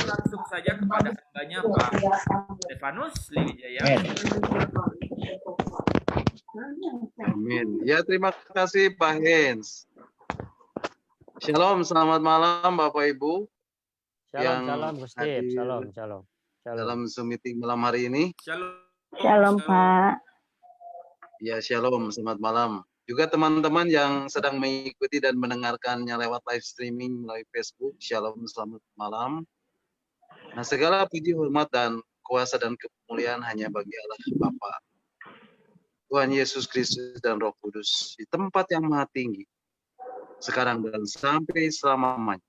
langsung saja kepada hambanya Pak Stefanus Liwijaya. Amin. Ya, terima kasih Pak Hens. Shalom, selamat malam Bapak Ibu. Shalom, Gusti. Shalom. Dalam Zoom meeting malam hari ini. Shalom Pak. Ya, shalom, selamat malam. Juga teman-teman yang sedang mengikuti dan mendengarkannya lewat live streaming melalui Facebook. Shalom, selamat malam. Nah, segala puji, hormat, dan kuasa dan kemuliaan hanya bagi Allah Bapa, Tuhan Yesus Kristus dan Roh Kudus di tempat yang maha tinggi, sekarang dan sampai selama-lamanya.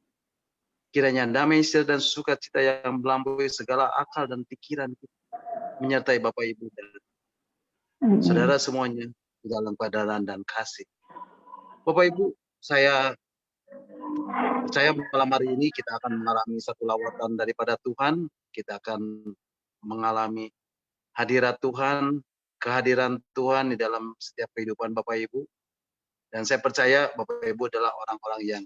Kiranya damai sejahtera dan sukacita yang melampaui segala akal dan pikiran kita menyertai Bapak Ibu dan saudara semuanya di dalam keadaan dan kasih. Bapak Ibu, saya percaya malam hari ini kita akan mengalami satu lawatan daripada Tuhan. Kita akan mengalami hadirat Tuhan, kehadiran Tuhan di dalam setiap kehidupan Bapak Ibu. Dan saya percaya Bapak Ibu adalah orang-orang yang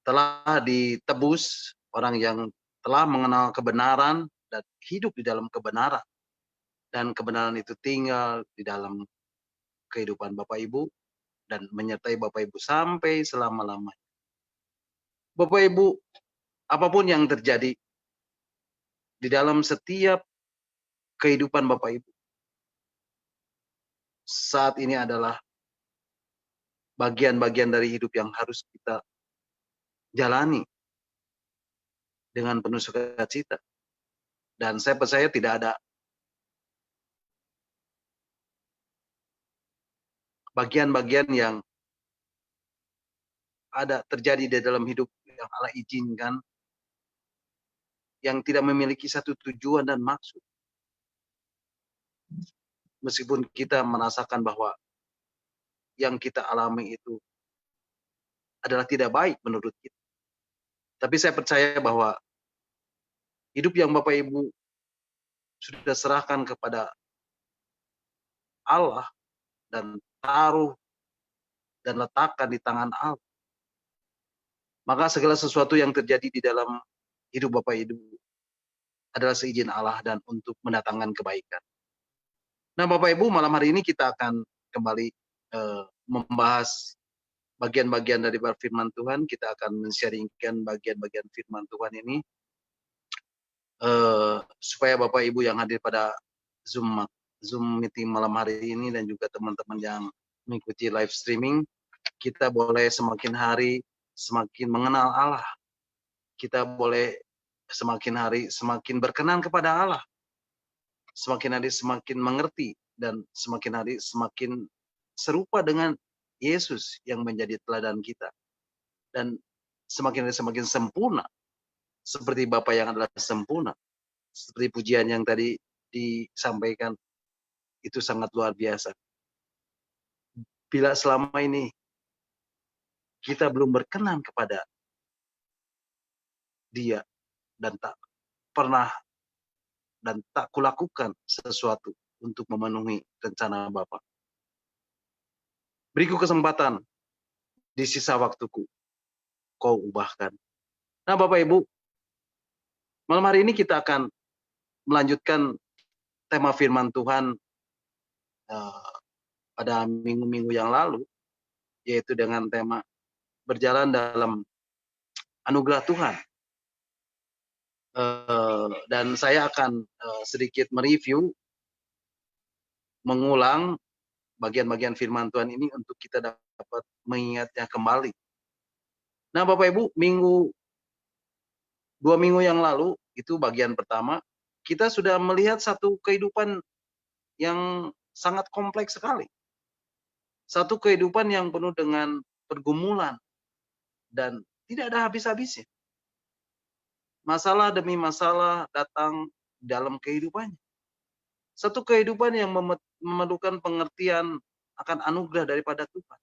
telah ditebus, orang yang telah mengenal kebenaran dan hidup di dalam kebenaran. Dan kebenaran itu tinggal di dalam kehidupan Bapak Ibu dan menyertai Bapak Ibu sampai selama-lamanya. Bapak Ibu, apapun yang terjadi di dalam setiap kehidupan Bapak Ibu saat ini adalah bagian-bagian dari hidup yang harus kita jalani dengan penuh sukacita. Dan saya percaya tidak ada bagian-bagian yang ada terjadi di dalam hidup yang Allah izinkan yang tidak memiliki satu tujuan dan maksud. Meskipun kita merasakan bahwa yang kita alami itu adalah tidak baik menurut kita. Tapi saya percaya bahwa hidup yang Bapak Ibu sudah serahkan kepada Allah dan taruh dan letakkan di tangan Allah, maka segala sesuatu yang terjadi di dalam hidup Bapak Ibu adalah seizin Allah dan untuk mendatangkan kebaikan. Nah Bapak Ibu, malam hari ini kita akan kembali membahas bagian-bagian dari firman Tuhan. Kita akan men-sharingkan bagian-bagian firman Tuhan ini supaya Bapak Ibu yang hadir pada Zoom meeting malam hari ini dan juga teman-teman yang mengikuti live streaming, kita boleh semakin hari semakin mengenal Allah. Kita boleh semakin hari semakin berkenan kepada Allah. Semakin hari semakin mengerti dan semakin hari semakin serupa dengan Yesus yang menjadi teladan kita. Dan semakin hari semakin sempurna seperti Bapa yang adalah sempurna. Seperti pujian yang tadi disampaikan, itu sangat luar biasa. Bila selama ini kita belum berkenan kepada Dia dan tak pernah dan tak kulakukan sesuatu untuk memenuhi rencana Bapa, beriku kesempatan di sisa waktuku, kau ubahkan. Nah Bapak Ibu, malam hari ini kita akan melanjutkan tema firman Tuhan pada minggu-minggu yang lalu, yaitu dengan tema berjalan dalam anugerah Tuhan. Dan saya akan sedikit mereview, mengulang bagian-bagian firman Tuhan ini untuk kita dapat mengingatnya kembali. Nah Bapak Ibu, 2 minggu yang lalu, itu bagian pertama, kita sudah melihat satu kehidupan yang sangat kompleks sekali. Satu kehidupan yang penuh dengan pergumulan dan tidak ada habis-habisnya. Masalah demi masalah datang dalam kehidupannya. Satu kehidupan yang memerlukan pengertian akan anugerah daripada Tuhan.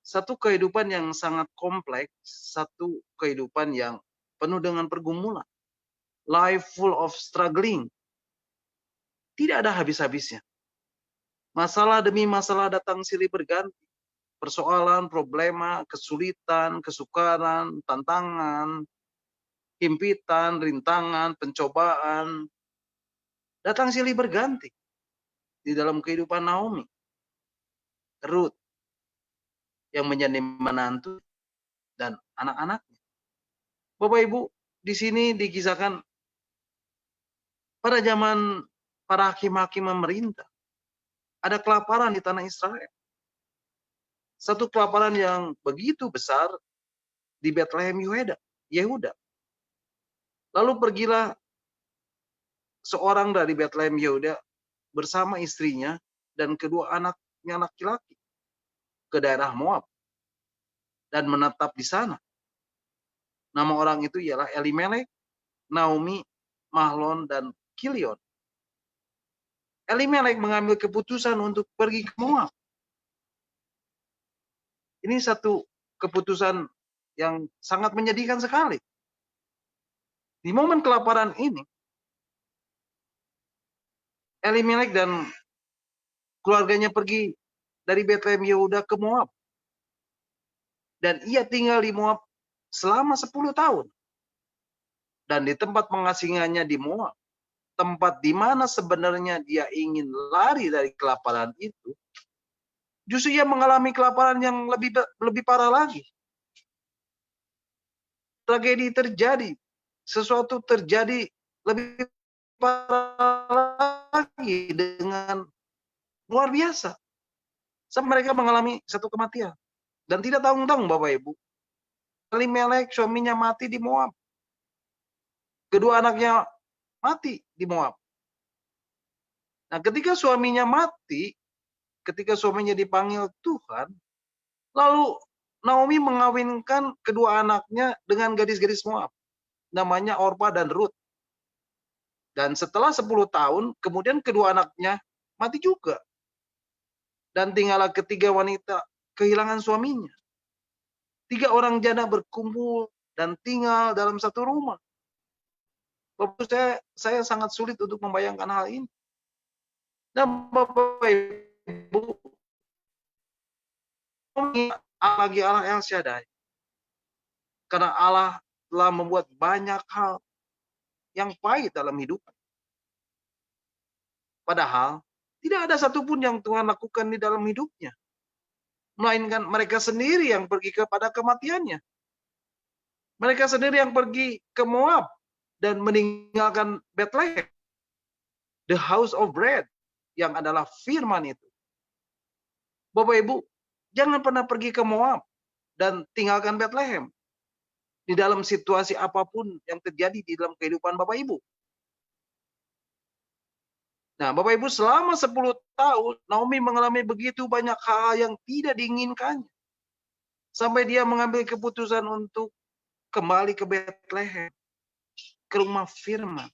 Satu kehidupan yang sangat kompleks, satu kehidupan yang penuh dengan pergumulan. Life full of struggling. Tidak ada habis-habisnya. Masalah demi masalah datang silih berganti. persoalan, problema, kesulitan, kesukaran, tantangan, himpitan, rintangan, pencobaan, datang silih berganti di dalam kehidupan Naomi. Ruth yang menjadi menantu dan anak-anaknya. Bapak Ibu, di sini dikisahkan pada zaman para hakim-hakim memerintah, ada kelaparan di tanah Israel. Satu kelaparan yang begitu besar di Bethlehem Yehuda. Lalu pergilah seorang dari Bethlehem Yehuda bersama istrinya dan kedua anaknya laki-laki ke daerah Moab dan menetap di sana. Nama orang itu ialah Elimelek, Naomi, Mahlon, dan Kilion. Elimelek mengambil keputusan untuk pergi ke Moab. Ini satu keputusan yang sangat menyedihkan sekali. Di momen kelaparan ini, Elimelek dan keluarganya pergi dari Bethlehem Yehuda ke Moab. Dan ia tinggal di Moab selama 10 tahun. Dan di tempat pengasingannya di Moab, tempat di mana sebenarnya dia ingin lari dari kelaparan itu, justru ia mengalami kelaparan yang lebih parah lagi. Tragedi terjadi, sesuatu terjadi lebih parah lagi dengan luar biasa. Sampai mereka mengalami satu kematian. Dan tidak tanggung-tanggung Bapak Ibu. Elimelek suaminya mati di Moab. Kedua anaknya mati di Moab. Nah, ketika suaminya mati, ketika suaminya dipanggil Tuhan, lalu Naomi mengawinkan kedua anaknya dengan gadis-gadis Moab. Namanya Orpa dan Ruth. Dan setelah 10 tahun, kemudian kedua anaknya mati juga. Dan tinggallah ketiga wanita kehilangan suaminya. 3 orang janda berkumpul dan tinggal dalam satu rumah. Bapak saya sangat sulit untuk membayangkan hal ini. Dan Bapak Ibu, lagi Allah El Shaddai. Karena Allah telah membuat banyak hal yang pahit dalam hidup. Padahal tidak ada satupun yang Tuhan lakukan di dalam hidupnya. Melainkan mereka sendiri yang pergi kepada kematiannya. Mereka sendiri yang pergi ke Moab dan meninggalkan Bethlehem. The house of bread, yang adalah firman itu. Bapak Ibu, jangan pernah pergi ke Moab dan tinggalkan Bethlehem. Di dalam situasi apapun yang terjadi di dalam kehidupan Bapak Ibu. Nah, Bapak Ibu, selama 10 tahun, Naomi mengalami begitu banyak hal yang tidak diinginkannya. Sampai dia mengambil keputusan untuk kembali ke Bethlehem, ke rumah firman.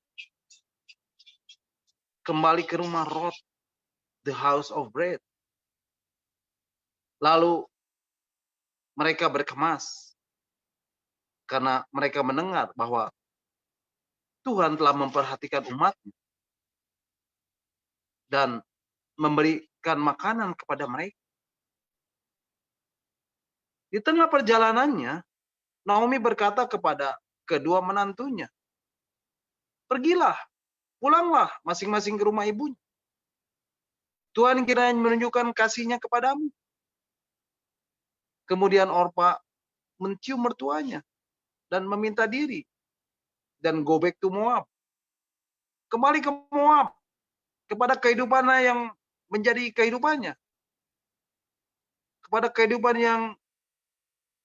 Kembali ke rumah Ruth, the house of bread. Lalu mereka berkemas karena mereka mendengar bahwa Tuhan telah memperhatikan umatnya dan memberikan makanan kepada mereka. Di tengah perjalanannya, Naomi berkata kepada kedua menantunya, "Pergilah, pulanglah masing-masing ke rumah ibunya. Tuhan kiranya menunjukkan kasih-Nya kepadamu." Kemudian Orpa mencium mertuanya dan meminta diri dan go back to Moab. Kembali ke Moab, kepada kehidupannya yang menjadi kehidupannya. Kepada kehidupan yang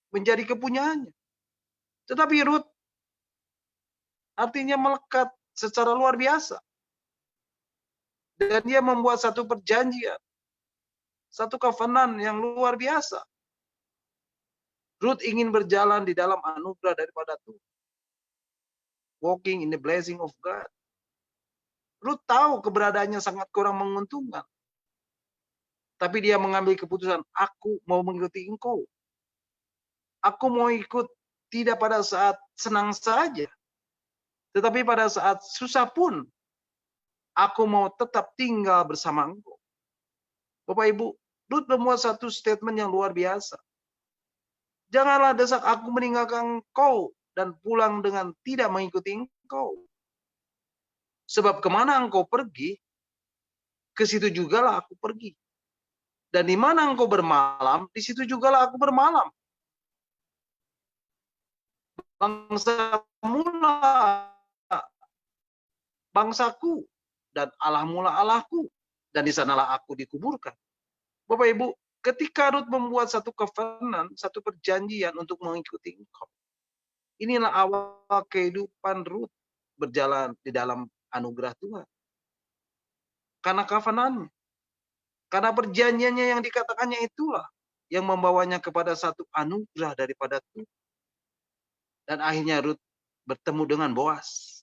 menjadi kepunyaannya. Tetapi Ruth artinya melekat secara luar biasa. Dan dia membuat satu perjanjian. Satu covenant yang luar biasa. Ruth ingin berjalan di dalam anugerah daripada Tuhan. Walking in the blessing of God. Ruth tahu keberadaannya sangat kurang menguntungkan. Tapi dia mengambil keputusan, aku mau mengikuti engkau. Aku mau ikut tidak pada saat senang saja. Tetapi pada saat susah pun, aku mau tetap tinggal bersama engkau. Bapak Ibu, Rut membuat satu statement yang luar biasa. Janganlah desak aku meninggalkan engkau dan pulang dengan tidak mengikuti engkau. Sebab kemana engkau pergi, ke situ jugalah aku pergi. Dan di mana engkau bermalam, di situ jugalah aku bermalam. Bangsamu lah bangsaku, dan Allahmu lah Allahku. Dan di sanalah aku dikuburkan. Bapak Ibu, ketika Rut membuat satu covenant, satu perjanjian untuk mengikuti engkau. Inilah awal kehidupan Rut berjalan di dalam anugerah Tuhan. Karena covenant, karena perjanjiannya yang dikatakannya itulah yang membawanya kepada satu anugerah daripada Tuhan. Dan akhirnya Rut bertemu dengan Boas.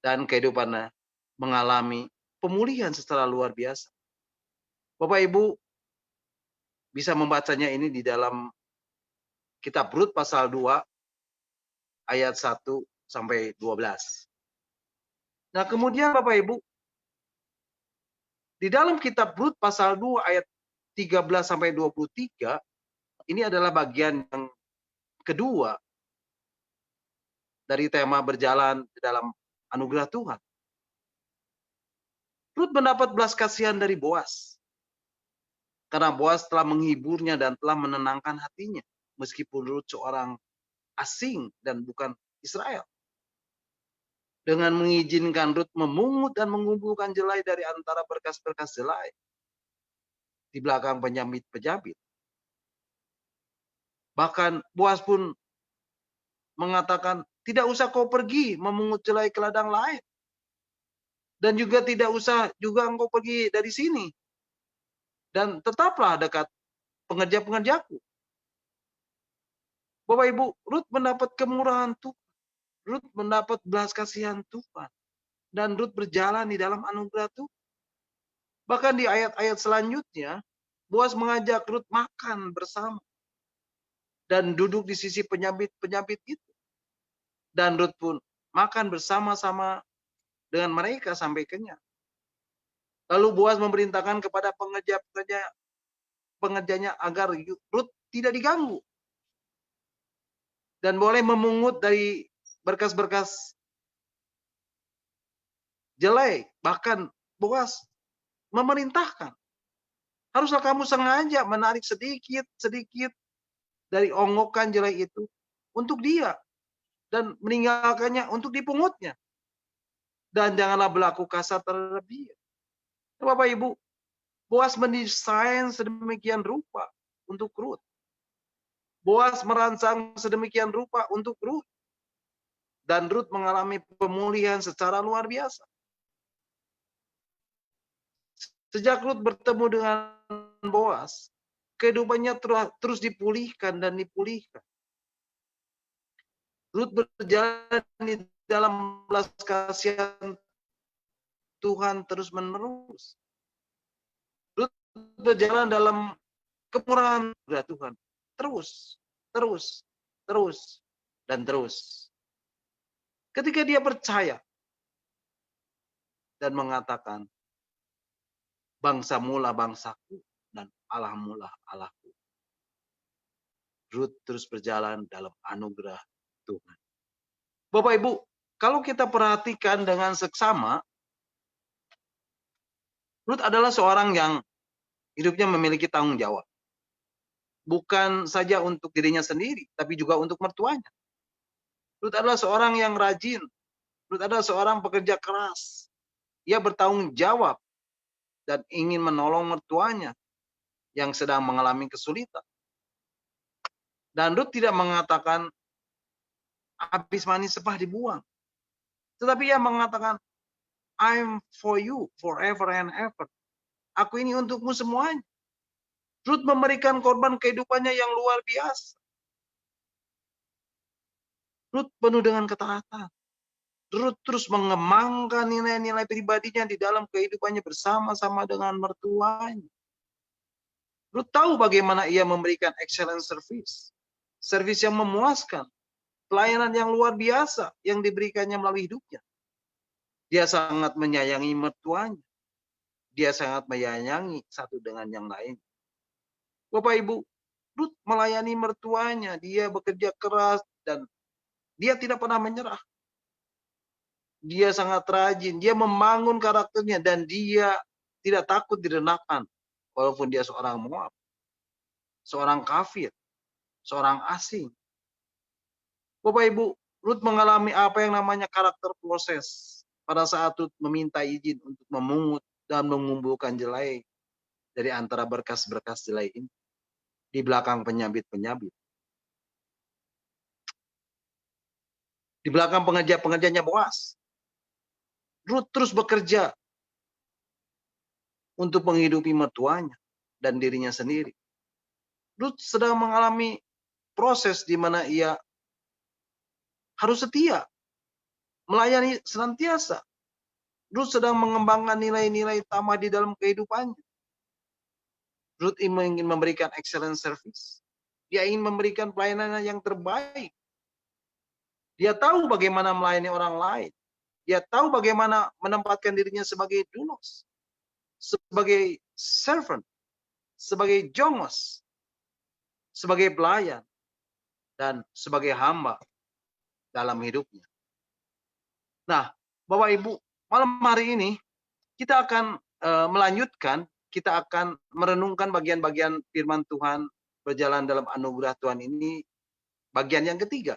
Dan kehidupannya mengalami pemulihan secara luar biasa. Bapak Ibu bisa membacanya ini di dalam kitab Rut pasal 2 ayat 1 sampai 12. Nah, kemudian Bapak Ibu di dalam kitab Rut pasal 2 ayat 13 sampai 23 ini adalah bagian yang kedua dari tema berjalan di dalam anugerah Tuhan. Rut mendapat belas kasihan dari Boas. Karena Boas telah menghiburnya dan telah menenangkan hatinya. Meskipun Rut seorang asing dan bukan Israel. Dengan mengizinkan Rut memungut dan mengumpulkan jelai dari antara berkas-berkas jelai. Di belakang penjamit-penjamit. Bahkan Boas pun mengatakan, tidak usah kau pergi memungut jelai ke ladang lain. Dan juga tidak usah juga engkau pergi dari sini. Dan tetaplah dekat pengerja-pengerjaku. Bapak Ibu, Rut mendapat kemurahan Tuhan. Rut mendapat belas kasihan Tuhan. Dan Rut berjalan di dalam anugerah Tuhan. Bahkan di ayat-ayat selanjutnya, Boas mengajak Rut makan bersama. Dan duduk di sisi penyambit-penyambit itu. Dan Rut pun makan bersama-sama dengan mereka sampai kenyang. Lalu Boas memerintahkan kepada pengerjanya agar Rut tidak diganggu. Dan boleh memungut dari berkas-berkas jelai. Bahkan Boas memerintahkan. Haruslah kamu sengaja menarik sedikit-sedikit dari onggokan jelai itu untuk dia. Dan meninggalkannya untuk dipungutnya. Dan janganlah berlaku kasar terhadap dia. Bapak Ibu, Boas mendesain sedemikian rupa untuk Rut. Boas merancang sedemikian rupa untuk Rut. Dan Rut mengalami pemulihan secara luar biasa. Sejak Rut bertemu dengan Boas, kehidupannya terus dipulihkan dan dipulihkan. Rut berjalan di dalam belas kasihan Tuhan terus menerus. Rut berjalan dalam kemurahan Tuhan. Terus, dan terus. Ketika dia percaya dan mengatakan, bangsamu lah bangsaku dan Allahmu lah Allahku. Rut terus berjalan dalam anugerah Tuhan. Bapak Ibu, kalau kita perhatikan dengan seksama, Rut adalah seorang yang hidupnya memiliki tanggung jawab. Bukan saja untuk dirinya sendiri, tapi juga untuk mertuanya. Rut adalah seorang yang rajin. Rut adalah seorang pekerja keras. Ia bertanggung jawab dan ingin menolong mertuanya yang sedang mengalami kesulitan. Dan Rut tidak mengatakan habis manis sepah dibuang. Tetapi ia mengatakan, I'm for you forever and ever. Aku ini untukmu semuanya. Rut memberikan korban kehidupannya yang luar biasa. Rut penuh dengan ketaatan. Rut terus mengembangkan nilai-nilai pribadinya di dalam kehidupannya bersama-sama dengan mertuanya. Rut tahu bagaimana ia memberikan excellent service. Service yang memuaskan. Pelayanan yang luar biasa yang diberikannya melalui hidupnya. Dia sangat menyayangi mertuanya. Dia sangat menyayangi satu dengan yang lain. Bapak Ibu, Rut melayani mertuanya, dia bekerja keras dan dia tidak pernah menyerah. Dia sangat rajin, dia membangun karakternya dan dia tidak takut direndahkan. Walaupun dia seorang Moab, seorang kafir, seorang asing. Bapak Ibu, Rut mengalami apa yang namanya karakter proses. Pada saat Rut meminta izin untuk memungut dan mengumpulkan jelai dari antara berkas-berkas jelai ini. Di belakang penyabit-penyabit. Di belakang pengerja-pengerjanya Boas. Rut terus bekerja untuk menghidupi mertuanya dan dirinya sendiri. Rut sedang mengalami proses di mana ia harus setia, melayani senantiasa. Rut sedang mengembangkan nilai-nilai tamah di dalam kehidupannya. Rut ingin memberikan excellent service. Dia ingin memberikan pelayanan yang terbaik. Dia tahu bagaimana melayani orang lain. Dia tahu bagaimana menempatkan dirinya sebagai doulos, sebagai servant, sebagai jongos, sebagai pelayan, dan sebagai hamba dalam hidupnya. Nah, Bapak Ibu, malam hari ini kita akan melanjutkan, kita akan merenungkan bagian-bagian firman Tuhan berjalan dalam anugerah Tuhan ini, bagian yang ketiga.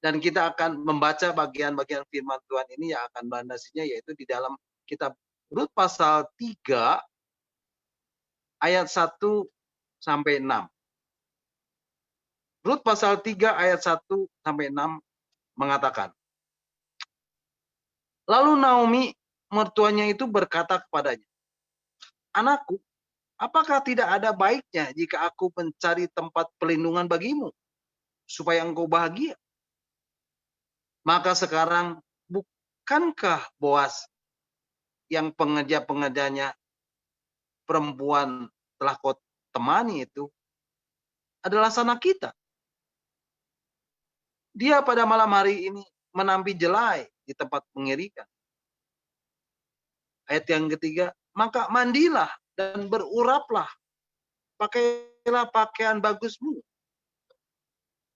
Dan kita akan membaca bagian-bagian firman Tuhan ini yang akan melandasinya, yaitu di dalam kitab Rut pasal 3 ayat 1 sampai 6. Rut pasal 3 ayat 1 sampai 6 mengatakan, lalu Naomi mertuanya itu berkata kepadanya, anakku, apakah tidak ada baiknya jika aku mencari tempat perlindungan bagimu, supaya engkau bahagia? Maka sekarang bukankah Boas yang pengerja-pengerjanya perempuan telah kau temani itu adalah sanak kita? Dia pada malam hari ini menampi jelai di tempat pengirikan. Ayat yang ketiga, maka mandilah dan beruraplah, pakailah pakaian bagusmu,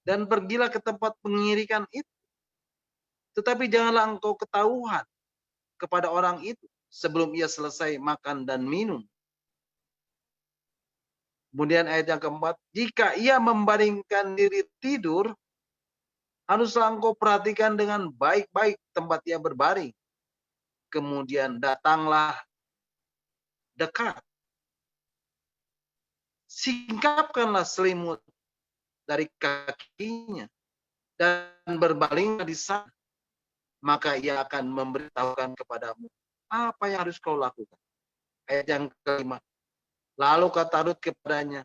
dan pergilah ke tempat pengirikan itu. Tetapi janganlah engkau ketahuan kepada orang itu sebelum ia selesai makan dan minum. Kemudian ayat yang keempat, jika ia membaringkan diri tidur, haruslah engkau perhatikan dengan baik-baik tempat ia berbaring. Kemudian datanglah dekat. Singkapkanlah selimut dari kakinya dan berbalinglah di sana. Maka ia akan memberitahukan kepadamu apa yang harus kau lakukan. Ayat yang kelima. Lalu kata Rut kepadanya,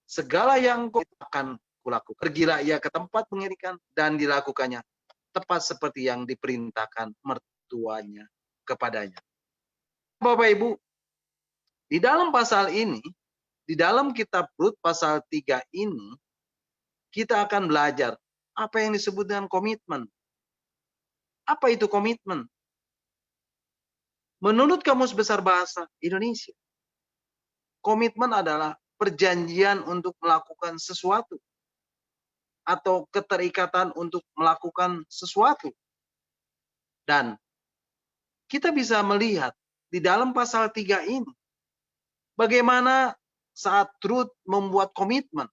segala yang kau akan kulakukan. Pergilah ia ke tempat pengirikan dan dilakukannya tepat seperti yang diperintahkan mertuanya kepadanya. Bapak Ibu, di dalam pasal ini, di dalam kitab Rut pasal 3 ini, kita akan belajar apa yang disebut dengan komitmen. Apa itu komitmen? Menurut Kamus Besar Bahasa Indonesia, komitmen adalah perjanjian untuk melakukan sesuatu atau keterikatan untuk melakukan sesuatu. Dan kita bisa melihat di dalam pasal 3 ini bagaimana saat Rut membuat komitmen.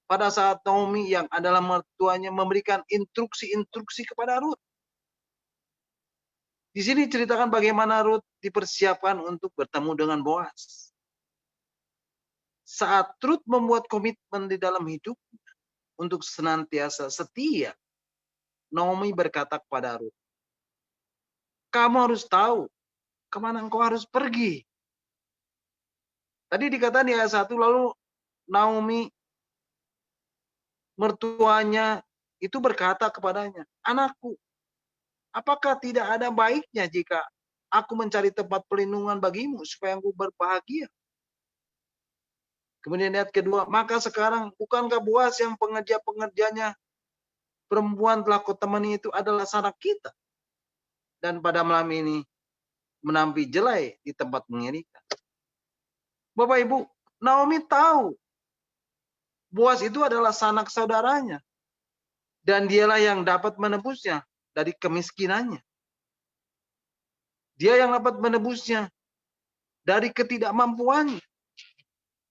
Pada saat Naomi yang adalah mertuanya memberikan instruksi-instruksi kepada Rut. Di sini ceritakan bagaimana Rut dipersiapkan untuk bertemu dengan Boas. Saat Rut membuat komitmen di dalam hidupnya untuk senantiasa setia, Naomi berkata kepada Rut, kamu harus tahu kemana engkau harus pergi. Tadi dikatakan di ayat 1, lalu Naomi mertuanya itu berkata kepadanya, anakku, apakah tidak ada baiknya jika aku mencari tempat perlindungan bagimu supaya engkau berbahagia? Kemudian ayat kedua, maka sekarang bukankah Boas yang pengerja-pengerjanya perempuan telah kau temani itu adalah sanak kita? Dan pada malam ini menampi jelai di tempat pengirikan. Bapak Ibu, Naomi tahu Boas itu adalah sanak saudaranya. Dan dialah yang dapat menebusnya dari kemiskinannya. Dia yang dapat menebusnya dari ketidakmampuannya.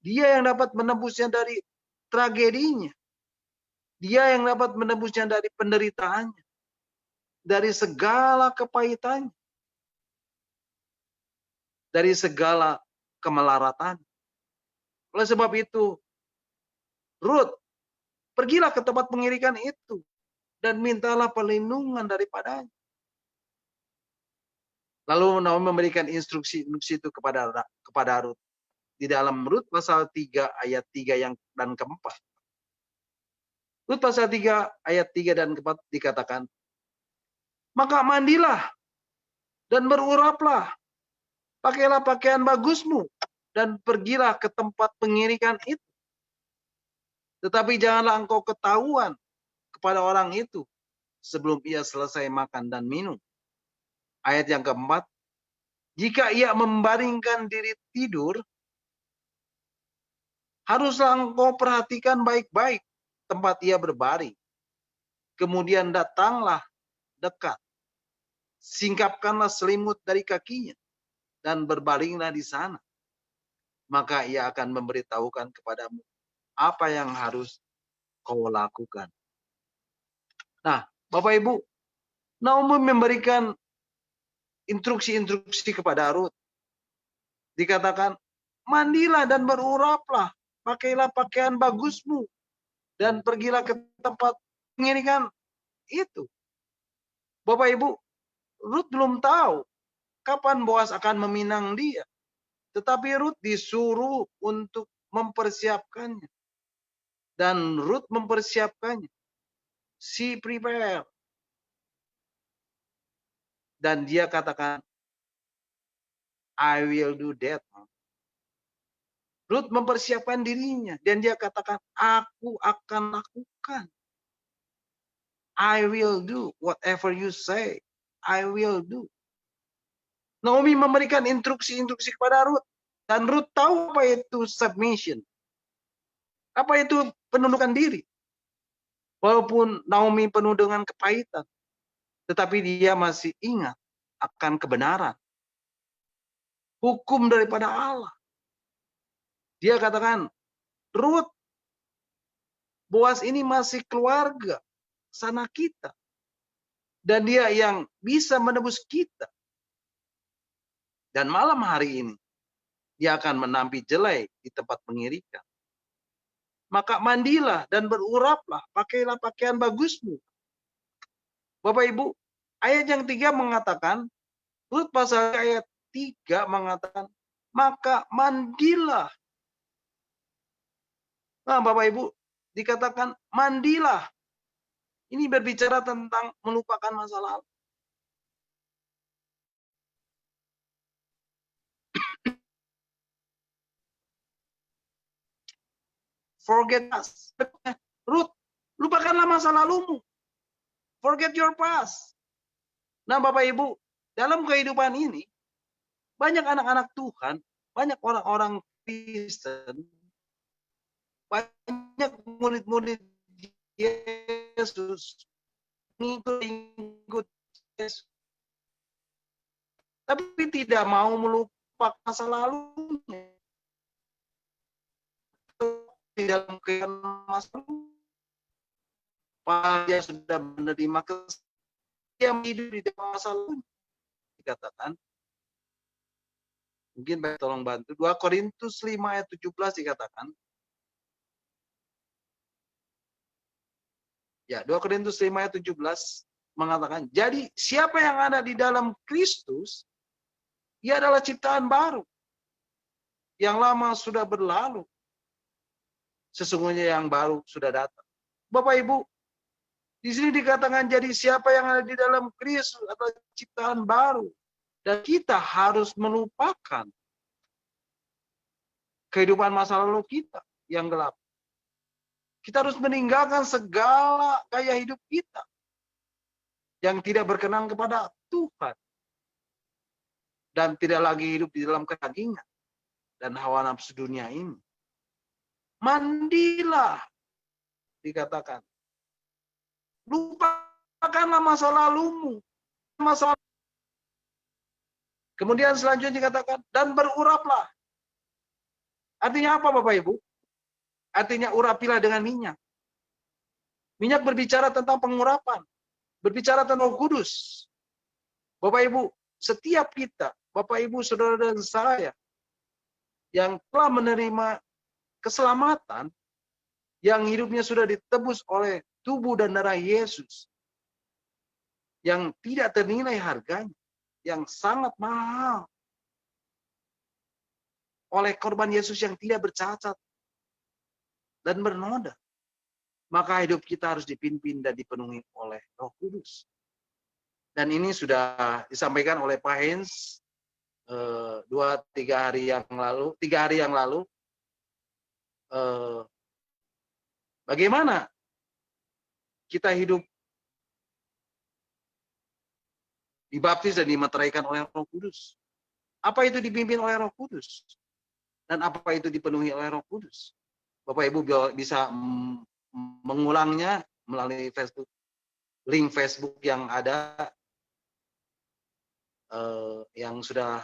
Dia yang dapat menebusnya dari tragedinya. Dia yang dapat menebusnya dari penderitaannya. Dari segala kepahitannya. Dari segala kemelaratan. Oleh sebab itu, Ruth, pergilah ke tempat pengirikan itu dan mintalah perlindungan daripadanya. Lalu Naomi memberikan instruksi itu kepada Ruth. Di dalam Ruth pasal 3 ayat 3 dan keempat. Ruth pasal 3 ayat 3 dan keempat dikatakan, maka mandilah dan beruraplah, pakailah pakaian bagusmu dan pergilah ke tempat pengirikan itu. Tetapi janganlah engkau ketahuan kepada orang itu sebelum ia selesai makan dan minum. Ayat yang keempat, jika ia membaringkan diri tidur, haruslah engkau perhatikan baik-baik tempat ia berbaring. Kemudian datanglah dekat, singkapkanlah selimut dari kakinya, dan berbaringlah di sana. Maka ia akan memberitahukan kepadamu apa yang harus kau lakukan. Nah, Bapak Ibu, Naomi memberikan instruksi-instruksi kepada Ruth. Dikatakan, mandilah dan beruraplah, pakailah pakaian bagusmu, dan pergilah ke tempat pengirikan itu. Bapak Ibu, Ruth belum tahu kapan Boas akan meminang dia. Tetapi Ruth disuruh untuk mempersiapkannya. Dan Ruth mempersiapkannya. She prepare. Dan dia katakan, I will do that. Ruth mempersiapkan dirinya. Dan dia katakan, aku akan lakukan. I will do whatever you say. I will do. Naomi memberikan instruksi-instruksi kepada Ruth. Dan Ruth tahu apa itu submission. Apa itu penundukan diri. Walaupun Naomi penuh dengan kepahitan. Tetapi dia masih ingat akan kebenaran. Hukum daripada Allah. Dia katakan, Ruth, Boas ini masih keluarga sanak kita. Dan dia yang bisa menebus kita. Dan malam hari ini, dia akan menampi jelai di tempat pengirikan. Maka mandilah dan beruraplah, pakailah pakaian bagusmu. Bapak Ibu, ayat yang 3 mengatakan, Ruth pasal ayat 3 mengatakan, maka mandilah. Nah, Bapak Ibu, dikatakan mandilah. Ini berbicara tentang melupakan masa lalu. Forget us. Ruth, lupakanlah masa lalumu. Forget your past. Nah, Bapak Ibu, dalam kehidupan ini, banyak anak-anak Tuhan, banyak orang-orang Kristen, banyak murid-murid Yesus, mengikut Yesus, tapi tidak mau melupakan masa lalunya. Di dalam kehidupan masa lalu, dia sudah menerima yang hidup di dalam masa lalu. Dikatakan, mungkin baik tolong bantu, 2 Korintus 5 ayat 17 dikatakan, ya 2 Korintus 5 ayat 17 mengatakan, jadi siapa yang ada di dalam Kristus, ia adalah ciptaan baru. Yang lama sudah berlalu. Sesungguhnya yang baru sudah datang. Bapak Ibu, di sini dikatakan jadi siapa yang ada di dalam Kristus adalah ciptaan baru. Dan kita harus melupakan kehidupan masa lalu kita yang gelap. Kita harus meninggalkan segala gaya hidup kita yang tidak berkenan kepada Tuhan. Dan tidak lagi hidup di dalam kedagingan dan hawa nafsu dunia ini. mandilah, dikatakan. Lupakanlah masa lalumu. Kemudian selanjutnya dikatakan, dan beruraplah. Artinya apa Bapak Ibu? Artinya urapilah dengan minyak. Minyak berbicara tentang pengurapan. Berbicara tentang Roh Kudus. Bapak Ibu, setiap kita, Bapak Ibu, saudara dan saya, yang telah menerima keselamatan, yang hidupnya sudah ditebus oleh tubuh dan darah Yesus, yang tidak ternilai harganya, yang sangat mahal, oleh korban Yesus yang tidak bercacat dan bernoda, maka hidup kita harus dipimpin dan dipenuhi oleh Roh Kudus. Dan ini sudah disampaikan oleh Pak Hens 3 hari yang lalu. Bagaimana kita hidup dibaptis dan dimeteraikan oleh Roh Kudus? Apa itu dipimpin oleh Roh Kudus? Dan apa itu dipenuhi oleh Roh Kudus? Bapak Ibu bisa mengulangnya melalui Facebook, link Facebook yang ada, yang sudah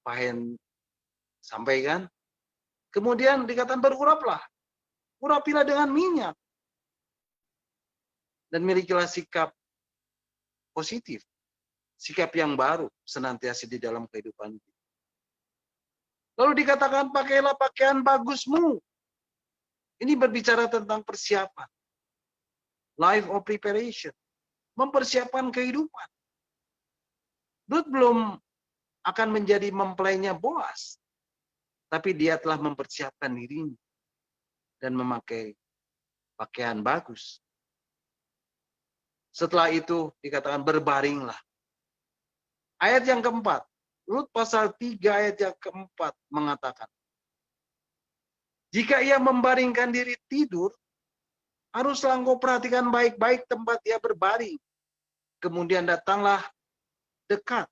Pak Hen sampaikan. Kemudian dikatakan beruraplah, urapilah dengan minyak, dan milikilah sikap positif, sikap yang baru senantiasa di dalam kehidupan kita. Lalu dikatakan pakailah pakaian bagusmu. Ini berbicara tentang persiapan, life of preparation, mempersiapkan kehidupan. Rut belum akan menjadi mempelainya Boas, tapi dia telah mempersiapkan dirinya dan memakai pakaian bagus. Setelah itu dikatakan berbaringlah. Ayat yang keempat, Rut pasal 3 ayat yang keempat mengatakan, jika ia membaringkan diri tidur, haruslah engkau perhatikan baik-baik tempat ia berbaring. Kemudian datanglah dekat,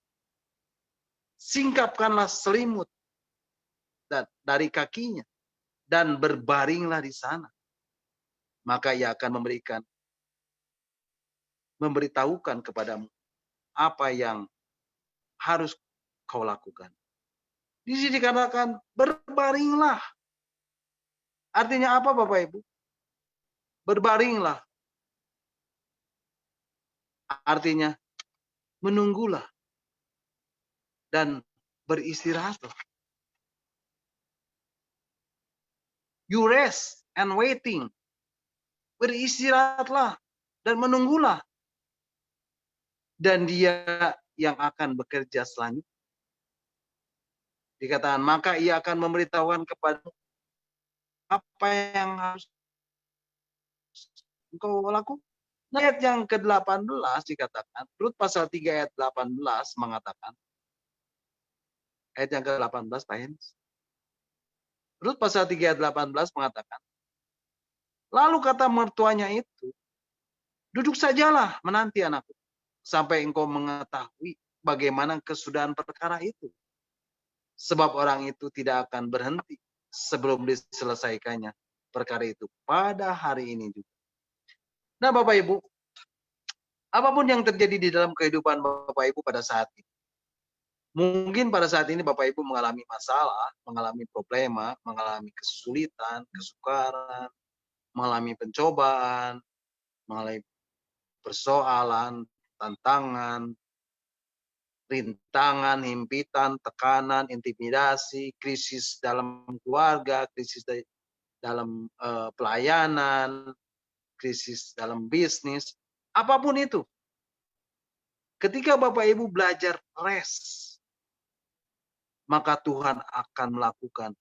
singkapkanlah selimut dari kakinya, dan berbaringlah di sana. Maka ia akan memberitahukan kepadamu apa yang harus kau lakukan. Di sini dikatakan berbaringlah. Artinya apa Bapak Ibu? Berbaringlah. Artinya menunggulah dan beristirahatlah. You rest and waiting. Beristirahatlah dan menunggulah. Dan dia yang akan bekerja selanjutnya. Dikatakan, maka ia akan memberitahukan kepada apa yang harus engkau lakukan. Ayat yang ke-18 dikatakan, Rut pasal 3 ayat 18 mengatakan, ayat yang ke-18 Pak Hens. Rut pasal 3 ayat 18 mengatakan, lalu kata mertuanya itu, duduk sajalah menanti anakku, sampai engkau mengetahui bagaimana kesudahan perkara itu. Sebab orang itu tidak akan berhenti sebelum diselesaikannya perkara itu pada hari ini juga. Nah Bapak Ibu, apapun yang terjadi di dalam kehidupan Bapak Ibu pada saat ini, mungkin pada saat ini Bapak Ibu mengalami masalah, mengalami problema, mengalami kesulitan, kesukaran, mengalami pencobaan, mengalami persoalan, tantangan, rintangan, himpitan, tekanan, intimidasi, krisis dalam keluarga, krisis dalam pelayanan, krisis dalam bisnis, apapun itu. Ketika Bapak Ibu belajar rest, maka Tuhan akan melakukan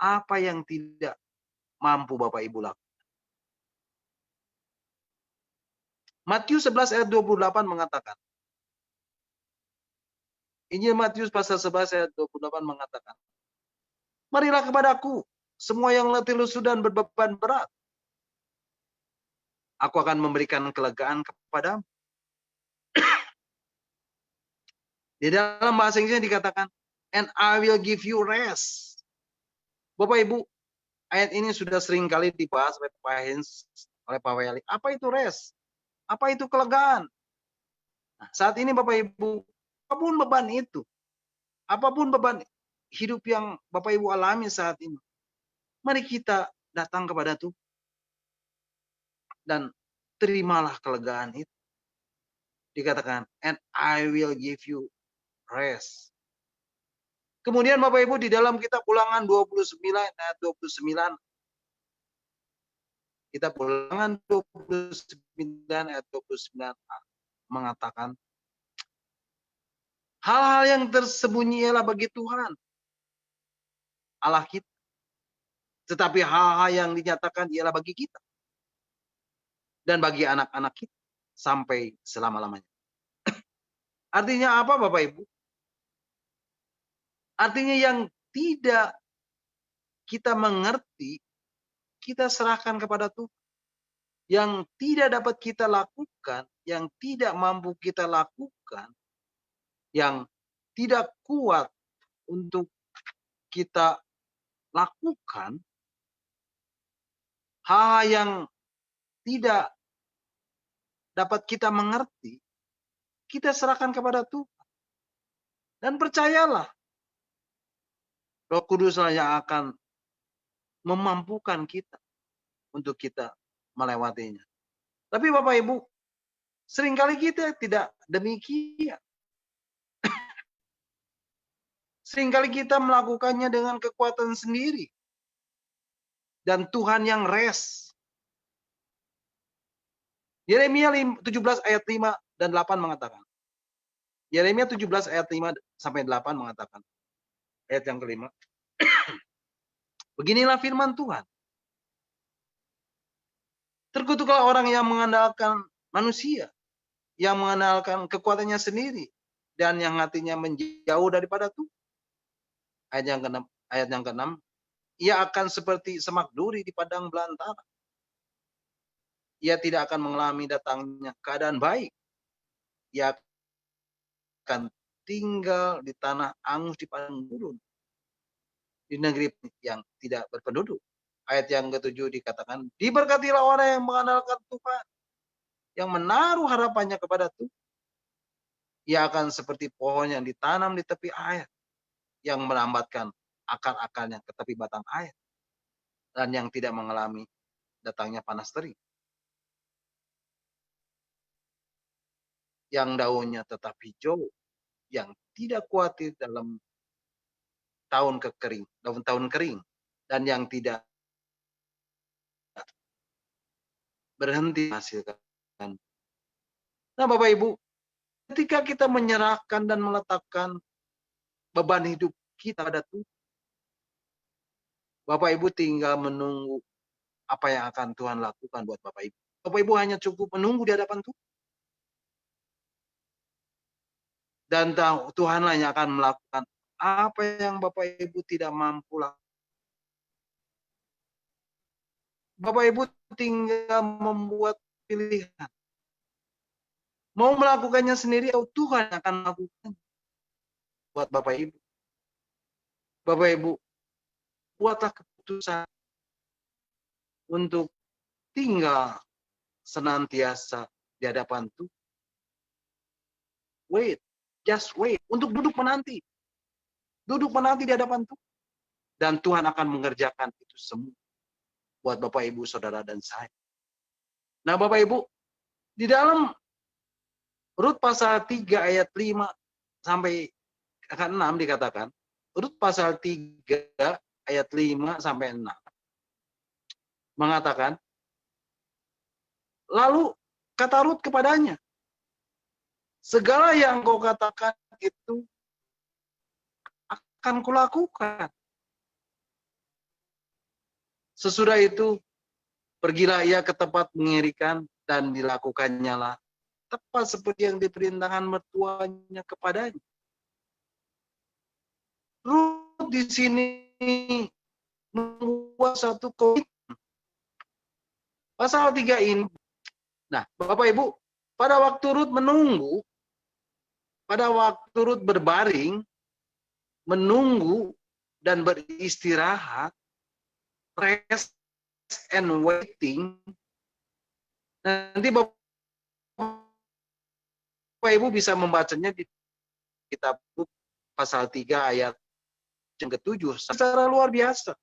apa yang tidak mampu Bapak Ibu lakukan. Matius 11 ayat 28 mengatakan, Injil Matius pasal 11 ayat 28 mengatakan, marilah kepadaku, semua yang letih lesu dan berbeban berat. Aku akan memberikan kelegaan kepadamu. Di dalam bahasa Inggrisnya dikatakan, and I will give you rest. Bapak Ibu, Ayat ini sudah sering kali dibahas oleh Pak Hens, oleh Pak Weli. Apa itu rest? Apa itu kelegaan? Nah, saat ini Bapak Ibu, apapun beban hidup yang Bapak Ibu alami saat ini, mari kita datang kepada Tuhan dan terimalah kelegaan itu. Dikatakan, and I will give you rest. Kemudian Bapak Ibu di dalam kitab Ulangan 29 ayat 29, kitab Ulangan 29 ayat 29 mengatakan, hal-hal yang tersembunyi ialah bagi Tuhan Allah kita, tetapi hal-hal yang dinyatakan ialah bagi kita dan bagi anak-anak kita sampai selama-lamanya. Artinya apa Bapak Ibu? Artinya yang tidak kita mengerti, kita serahkan kepada Tuhan. Yang tidak dapat kita lakukan, yang tidak mampu kita lakukan, yang tidak kuat untuk kita lakukan, hal yang tidak dapat kita mengerti, kita serahkan kepada Tuhan. Dan percayalah, Roh Kudus yang akan memampukan kita untuk kita melewatinya. Tapi Bapak Ibu, seringkali kita tidak demikian. Seringkali kita melakukannya dengan kekuatan sendiri. Dan Tuhan yang rest. Yeremia 17 ayat 5 dan 8 mengatakan. Yeremia 17 ayat 5 sampai 8 mengatakan. Ayat yang kelima. Beginilah firman Tuhan. Terkutuklah orang yang mengandalkan manusia, yang mengandalkan kekuatannya sendiri, dan yang hatinya menjauh daripada Tuhan. Ayat yang keenam, ia akan seperti semak duri di padang belantara. Ia tidak akan mengalami datangnya keadaan baik. Ia akan tinggal di tanah angus di padang gurun, di negeri yang tidak berpenduduk. Ayat yang ketujuh dikatakan, diberkatilah orang yang mengandalkan Tuhan, yang menaruh harapannya kepada Tuhan. Ia akan seperti pohon yang ditanam di tepi air, yang melambatkan akar-akarnya ke tepi batang air, dan yang tidak mengalami datangnya panas terik. Yang daunnya tetap hijau, yang tidak khawatir dalam tahun kering, dan yang tidak berhenti menghasilkan. Nah Bapak Ibu, ketika kita menyerahkan dan meletakkan beban hidup kita pada Tuhan, Bapak Ibu tinggal menunggu apa yang akan Tuhan lakukan buat Bapak Ibu. Bapak Ibu hanya cukup menunggu di hadapan Tuhan. Dan Tuhanlah yang akan melakukan apa yang Bapak Ibu tidak mampu lakukan. Bapak Ibu tinggal membuat pilihan. Mau melakukannya sendiri atau Tuhan akan melakukan buat Bapak Ibu. Bapak Ibu, buatlah keputusan untuk tinggal senantiasa di hadapan Tuhan. Just wait. Untuk duduk menanti. Duduk menanti di hadapan Tuhan. Dan Tuhan akan mengerjakan itu semua. Buat Bapak Ibu, Saudara, dan saya. Nah Bapak Ibu, di dalam Rut pasal 3 ayat 5 sampai 6 dikatakan. Rut pasal 3 ayat 5 sampai 6. Mengatakan. Lalu kata Rut kepadanya. Segala yang kau katakan itu akan kulakukan. Sesudah itu, pergilah ia ke tempat mengirikan dan dilakukannya lah. Tepat seperti yang diperintahkan mertuanya kepadanya. Rut di sini membuat satu komitmen. Pasal 3 ini. Nah, Bapak Ibu, pada waktu Rut menunggu, pada waktu Rut berbaring, menunggu dan beristirahat, rest and waiting, nanti Bapak Ibu bisa membacanya di kitab Rut pasal 3 ayat yang ke-7 secara luar biasa.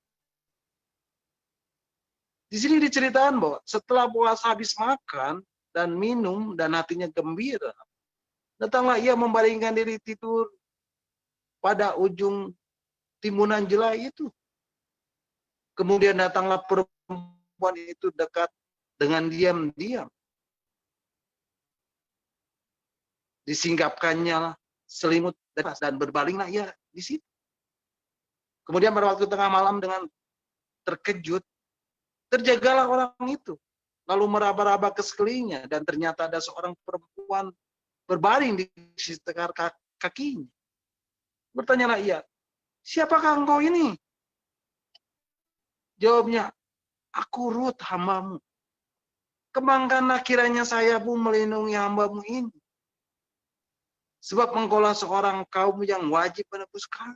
Di sini diceritakan bahwa setelah Boas habis makan dan minum dan hatinya gembira, datanglah ia membaringkan diri tidur pada ujung timbunan jelai itu. Kemudian datanglah perempuan itu dekat dengan diam-diam. Disinggapkannya selimut dan berbalinglah ia di situ. Kemudian pada waktu tengah malam dengan terkejut, terjagalah orang itu. Lalu meraba-raba ke sekelilingnya dan ternyata ada seorang perempuan berbaring di sekitar kakinya. Bertanyalah ia, siapakah engkau ini? Jawabnya, aku Rut hambamu. Kembangkanlah kiranya saya pun melindungi hambamu ini. Sebab engkaulah seorang kaum yang wajib menebus kami.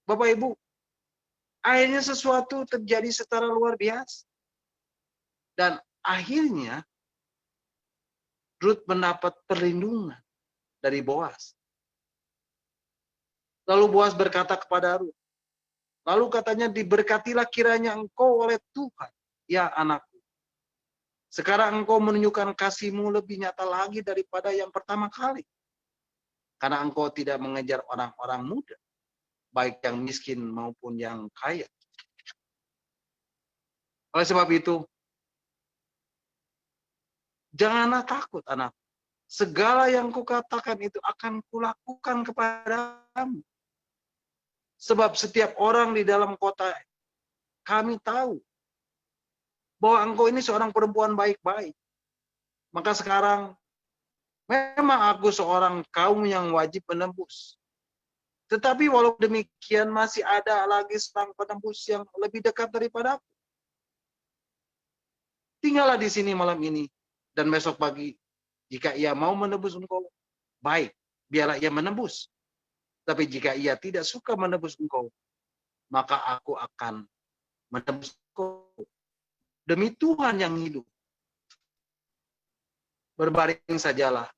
Bapak Ibu, akhirnya sesuatu terjadi secara luar biasa. Dan akhirnya Rut mendapat perlindungan dari Boas. Lalu Boas berkata kepada Rut, lalu katanya, diberkatilah kiranya engkau oleh Tuhan, ya anakku. Sekarang engkau menunjukkan kasihmu lebih nyata lagi daripada yang pertama kali. Karena engkau tidak mengejar orang-orang muda, baik yang miskin maupun yang kaya. Oleh sebab itu, janganlah takut anak. Segala yang kukatakan itu akan kulakukan kepadamu. Sebab setiap orang di dalam kota kami tahu bahwa engkau ini seorang perempuan baik-baik. Maka sekarang memang aku seorang kaum yang wajib menembus. Tetapi walau demikian masih ada lagi seorang penembus yang lebih dekat daripada aku. Tinggallah di sini malam ini dan besok pagi. Jika ia mau menebus engkau, baik, biarlah ia menebus. Tapi jika ia tidak suka menebus engkau, maka aku akan menebus engkau. Demi Tuhan yang hidup. Berbaring sajalah,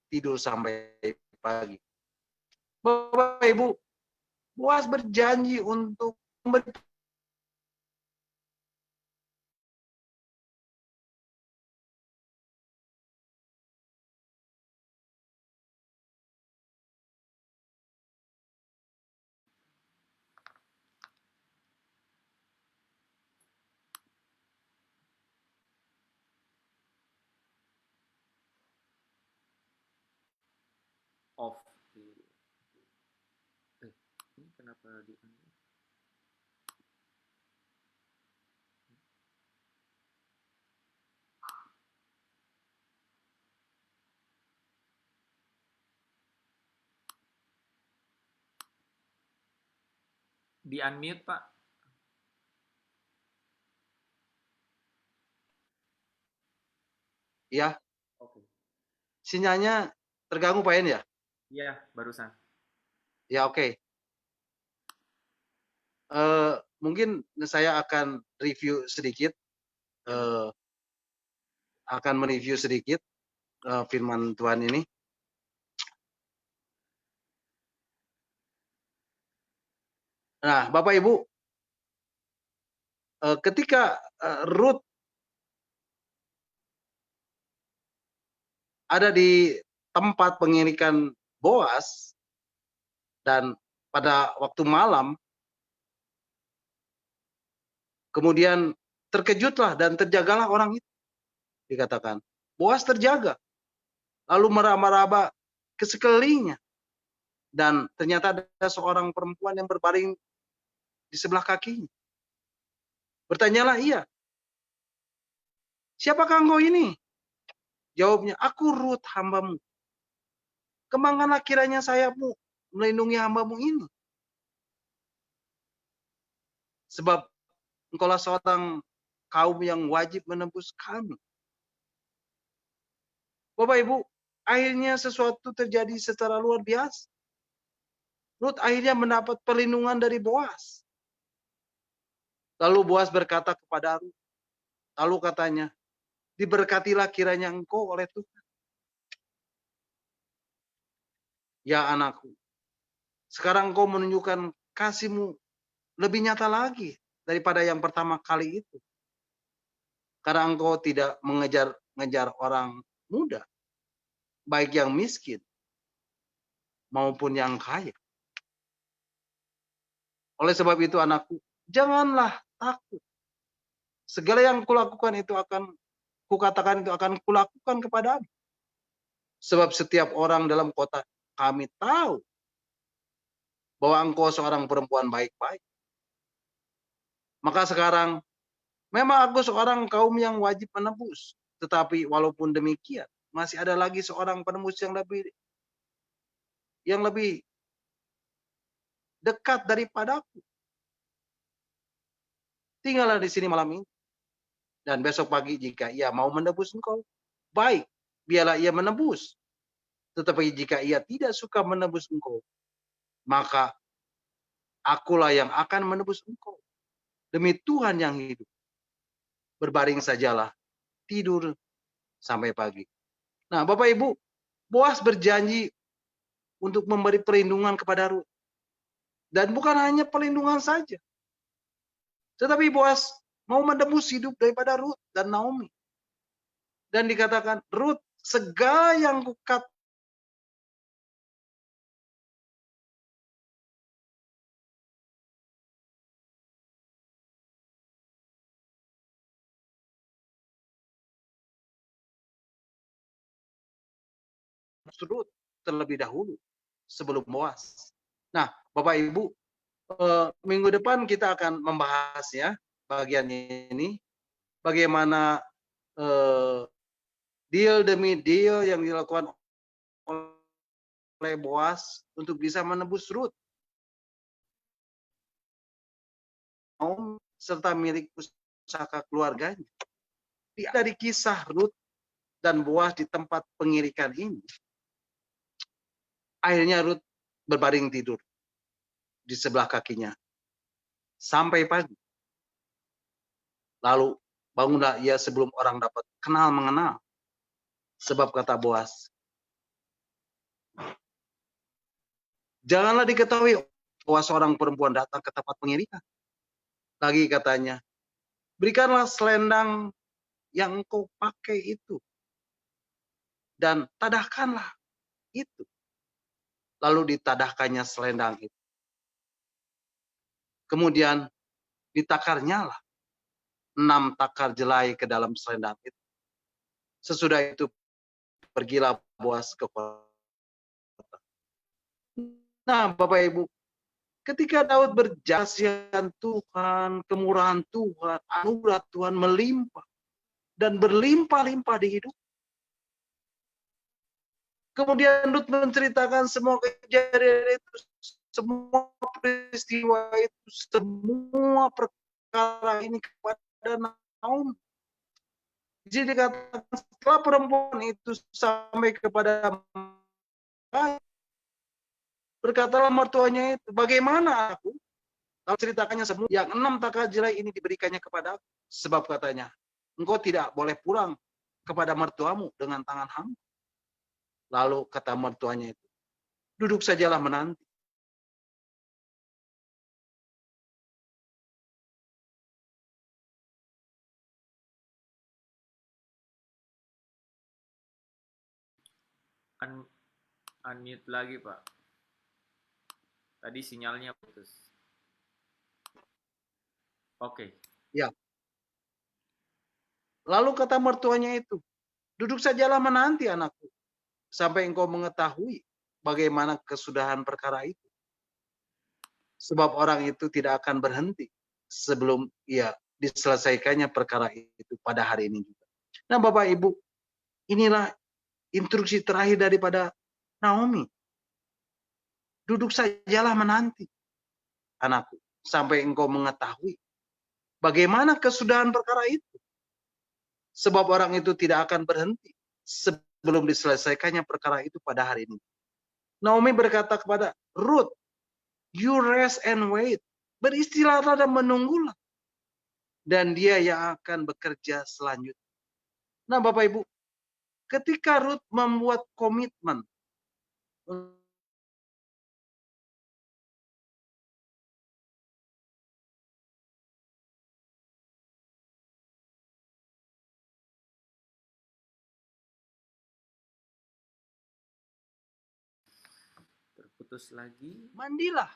tidur sampai pagi. Bapak Ibu, Boas berjanji untuk memberi Off. Ini kenapa di unmute, Pak? ya. Oke. Sinyalnya terganggu Pak En ya? Iya, barusan. Ya oke. Mungkin saya akan review sedikit. Akan mereview sedikit firman Tuhan ini. Nah, Bapak Ibu, ketika Rut ada di tempat pengirikan Boas, dan pada waktu malam, kemudian terkejutlah dan terjagalah orang itu, dikatakan. Boas terjaga, lalu meraba-raba ke sekelilingnya, dan ternyata ada seorang perempuan yang berbaring di sebelah kakinya. Bertanyalah ia, siapakah engkau ini? Jawabnya, aku Rut hambamu. Kembangkanlah kiranya sayapmu melindungi hambamu ini. Sebab engkaulah seorang kaum yang wajib menebus kami. Bapak Ibu, akhirnya sesuatu terjadi secara luar biasa. Rut akhirnya mendapat perlindungan dari Boas. Lalu Boas berkata kepada Rut, lalu katanya, diberkatilah kiranya engkau oleh Tuhan. Ya anakku, sekarang engkau menunjukkan kasihmu lebih nyata lagi daripada yang pertama kali itu. Karena engkau tidak mengejar orang muda, baik yang miskin maupun yang kaya. Oleh sebab itu anakku, janganlah takut. Segala yang kulakukan itu kukatakan itu akan kulakukan kepadamu. Sebab setiap orang dalam kota kami tahu bahwa engkau seorang perempuan baik-baik. Maka sekarang memang aku seorang kaum yang wajib menebus. Tetapi walaupun demikian, masih ada lagi seorang penebus yang lebih dekat daripadaku. Tinggallah di sini malam ini. Dan besok pagi jika ia mau menebus engkau, baik, biarlah ia menebus. Tetapi jika ia tidak suka menebus engkau, maka akulah yang akan menebus engkau. Demi Tuhan yang hidup. Berbaring sajalah, tidur sampai pagi. Nah, Bapak Ibu, Boas berjanji untuk memberi perlindungan kepada Rut. Dan bukan hanya perlindungan saja. Tetapi Boas mau menebus hidup daripada Rut dan Naomi. Dan dikatakan, Rut, segala yang kukatakan Rut terlebih dahulu sebelum Boas. Nah, Bapak Ibu, minggu depan kita akan membahas ya bagian ini, bagaimana deal demi deal yang dilakukan oleh Boas untuk bisa menebus Rut serta milik pusaka keluarganya. Dari kisah Rut dan Boas di tempat pengirikan ini, akhirnya Rut berbaring tidur di sebelah kakinya sampai pagi. Lalu bangunlah ia sebelum orang dapat kenal mengenal. Sebab kata Boas, janganlah diketahui bahwa seorang perempuan datang ke tempat pengirikan. Lagi katanya, berikanlah selendang yang engkau pakai itu dan tadahkanlah itu. Lalu ditadahkannya selendang itu. Kemudian ditakarnya lah 6 takar jelai ke dalam selendang itu. Sesudah itu pergilah Boas ke kota. Nah, Bapak Ibu, ketika Daud berjasian Tuhan, kemurahan Tuhan, anugerah Tuhan melimpah dan berlimpah-limpah di hidup. Kemudian Rut menceritakan semua kejadian itu, semua peristiwa itu, semua perkara ini kepada Naomi. Jadi dikatakan setelah perempuan itu sampai kepada berkatalah mertuanya itu, bagaimana aku? Lalu ceritakannya semua, yang 6 takar jelai ini diberikannya kepada aku. Sebab katanya, engkau tidak boleh pulang kepada mertuamu dengan tangan hampa. Lalu kata mertuanya itu, duduk sajalah menanti. Unmute lagi, Pak. Tadi sinyalnya putus. Oke. Ya. Lalu kata mertuanya itu, duduk sajalah menanti anakku, sampai engkau mengetahui bagaimana kesudahan perkara itu. Sebab orang itu tidak akan berhenti sebelum ia diselesaikannya perkara itu pada hari ini juga. Nah, Bapak Ibu, inilah instruksi terakhir daripada Naomi. Duduk sajalah menanti, anakku, sampai engkau mengetahui bagaimana kesudahan perkara itu. Sebab orang itu tidak akan berhenti sebelum diselesaikannya perkara itu pada hari ini. Naomi berkata kepada Rut, you rest and wait. Beristirahatlah dan menunggulah. dan dia yang akan bekerja selanjutnya. Nah, Bapak Ibu, ketika Ruth membuat komitmen Terputus lagi. mandilah.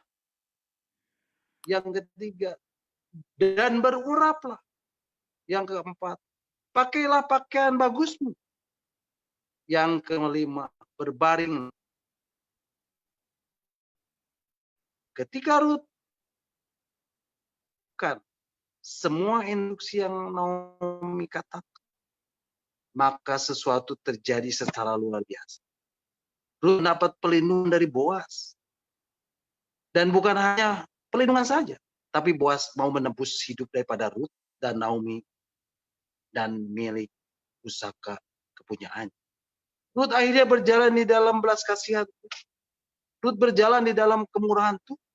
Yang ketiga, dan beruraplah. Yang keempat, pakailah pakaian bagusmu. Yang kelima, berbaring. Ketika Ruth kan semua instruksi yang Naomi katakan, maka sesuatu terjadi secara luar biasa. Ruth dapat pelindungan dari Boaz. Dan bukan hanya pelindungan saja, tapi Boaz mau menebus hidup daripada Ruth dan Naomi dan milik pusaka kepunyaannya. Ruth akhirnya berjalan di dalam belas kasihan. Ruth berjalan di dalam kemurahan Tuhan.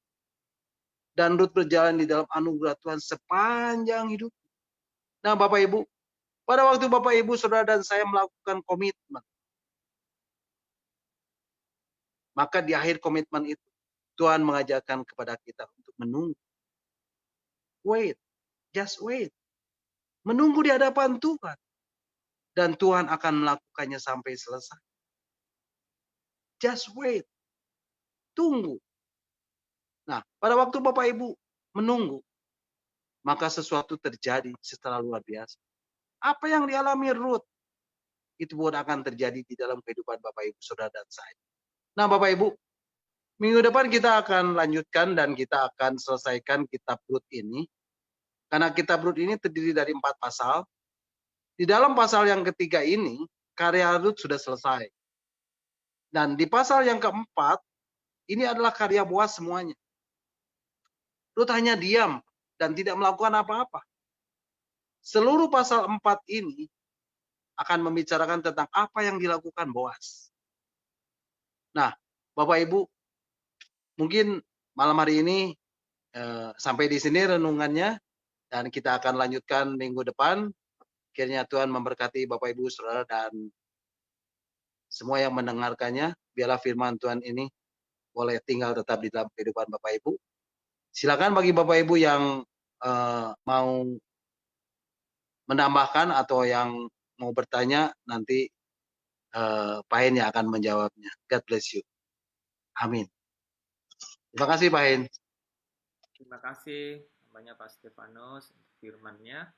Dan Ruth berjalan di dalam anugerah Tuhan sepanjang hidup. Nah, Bapak Ibu, pada waktu Bapak Ibu, Saudara dan saya melakukan komitmen, maka di akhir komitmen itu, Tuhan mengajarkan kepada kita untuk menunggu. Wait, just wait. Menunggu di hadapan Tuhan. Dan Tuhan akan melakukannya sampai selesai. Just wait. Tunggu. Nah, pada waktu Bapak Ibu menunggu, maka sesuatu terjadi secara luar biasa. Apa yang dialami Ruth, itu pun akan terjadi di dalam kehidupan Bapak Ibu, Saudara dan saya. Nah, Bapak Ibu, minggu depan kita akan lanjutkan dan kita akan selesaikan kitab Ruth ini. Karena kitab Ruth ini terdiri dari 4 pasal. Di dalam pasal yang ketiga ini, karya Ruth sudah selesai. Dan di pasal yang keempat, ini adalah karya Boaz semuanya. Ruth hanya diam dan tidak melakukan apa-apa. Seluruh pasal 4 ini akan membicarakan tentang apa yang dilakukan Boaz. Nah, Bapak Ibu, mungkin malam hari ini sampai di sini renungannya, dan kita akan lanjutkan minggu depan. Kiranya Tuhan memberkati Bapak Ibu Saudara dan semua yang mendengarkannya. Biarlah firman Tuhan ini boleh tinggal tetap di dalam kehidupan Bapak Ibu. Silakan bagi Bapak Ibu yang mau menambahkan atau yang mau bertanya, nanti Pak Hen yang akan menjawabnya. God bless you. Amin. Terima kasih Pak Hen. Terima kasih namanya Pak Stefanus untuk firman-Nya.